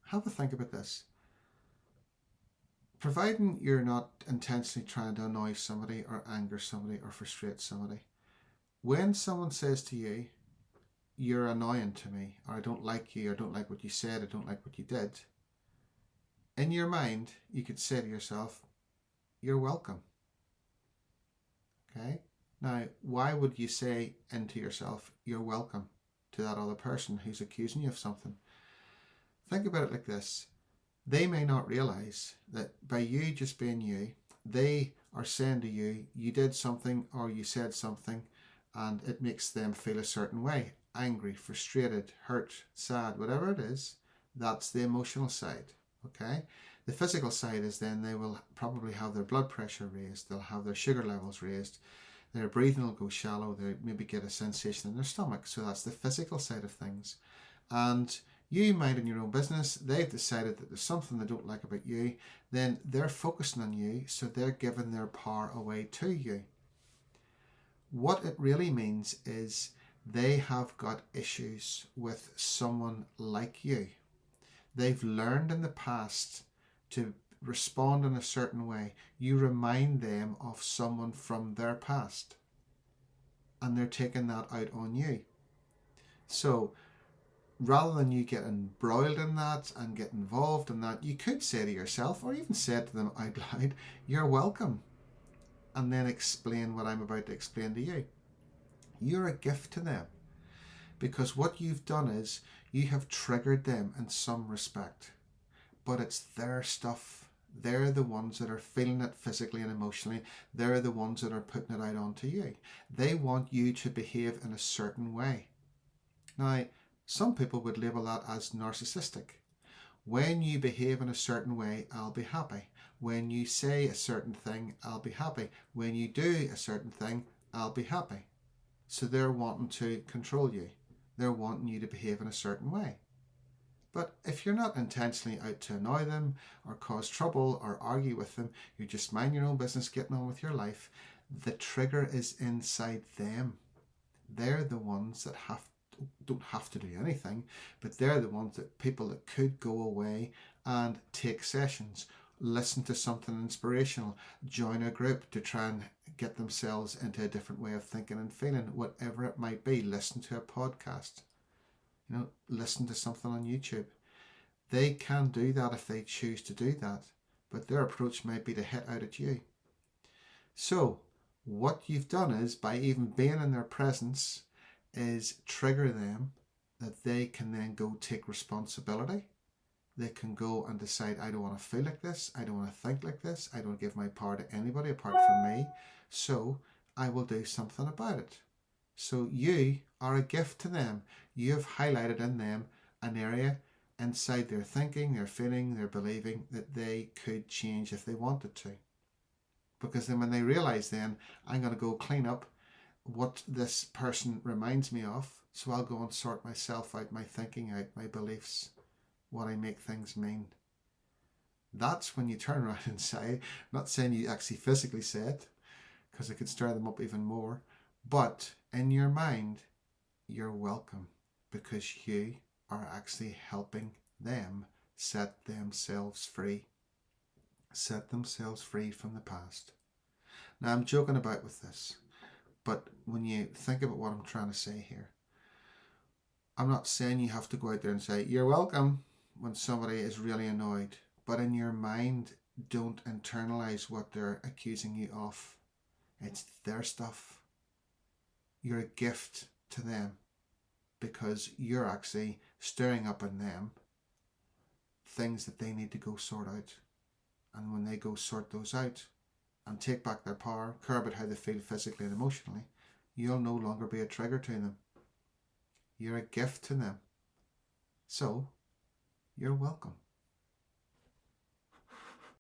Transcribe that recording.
have a think about this. Providing you're not intentionally trying to annoy somebody or anger somebody or frustrate somebody, when someone says to you, you're annoying to me, or I don't like you, or I don't like what you said, I don't like what you did, in your mind, you could say to yourself, you're welcome. Okay? Now, why would you say into yourself, you're welcome to that other person who's accusing you of something? Think about it like this. They may not realize that by you just being you, they are saying to you, you did something or you said something, and it makes them feel a certain way. Angry, frustrated, hurt, sad, whatever it is, that's the emotional side. Okay? The physical side is then they will probably have their blood pressure raised, they'll have their sugar levels raised, their breathing will go shallow, they maybe get a sensation in their stomach. So that's the physical side of things. And you minding your own business, they've decided that there's something they don't like about you, then they're focusing on you, so they're giving their power away to you. What it really means is they have got issues with someone like you. They've learned in the past to respond in a certain way. You remind them of someone from their past, and they're taking that out on you. So rather than you get embroiled in that and get involved in that, you could say to yourself, or even say to them out loud, you're welcome, and then explain what I'm about to explain to you. You're a gift to them, because what you've done is you have triggered them in some respect, but it's their stuff. They're the ones that are feeling it physically and emotionally. They're the ones that are putting it out onto you. They want you to behave in a certain way. Now, some people would label that as narcissistic. When you behave in a certain way, I'll be happy. When you say a certain thing, I'll be happy. When you do a certain thing, I'll be happy. So they're wanting to control you. They're wanting you to behave in a certain way. But if you're not intentionally out to annoy them or cause trouble or argue with them, you just mind your own business, getting on with your life, the trigger is inside them. They're the ones that don't have to do anything, but they're the ones that people that could go away and take sessions, listen to something inspirational, join a group to try and get themselves into a different way of thinking and feeling, whatever it might be. Listen to a podcast, listen to something on YouTube. They can do that if they choose to do that, but their approach might be to hit out at you. So what you've done is, by even being in their presence, is trigger them that they can then go take responsibility. They can go and decide, I don't want to feel like this, I don't want to think like this, I don't give my power to anybody apart from me, so I will do something about it. So you are a gift to them. You have highlighted in them an area inside their thinking, their feeling, their believing that they could change if they wanted to. Because then when they realize, then I'm going to go clean up what this person reminds me of, so I'll go and sort myself out, my thinking out, my beliefs, what I make things mean. That's when you turn around and say, not saying you actually physically say it, because it could stir them up even more, but in your mind, you're welcome, because you are actually helping them set themselves free. Set themselves free from the past. Now, I'm joking about with this, but when you think about what I'm trying to say here, I'm not saying you have to go out there and say, you're welcome, when somebody is really annoyed. But in your mind, don't internalize what they're accusing you of. It's their stuff. You're a gift to them, because you're actually stirring up in them things that they need to go sort out. And when they go sort those out and take back their power, care about how they feel physically and emotionally, you'll no longer be a trigger to them. You're a gift to them. So, you're welcome.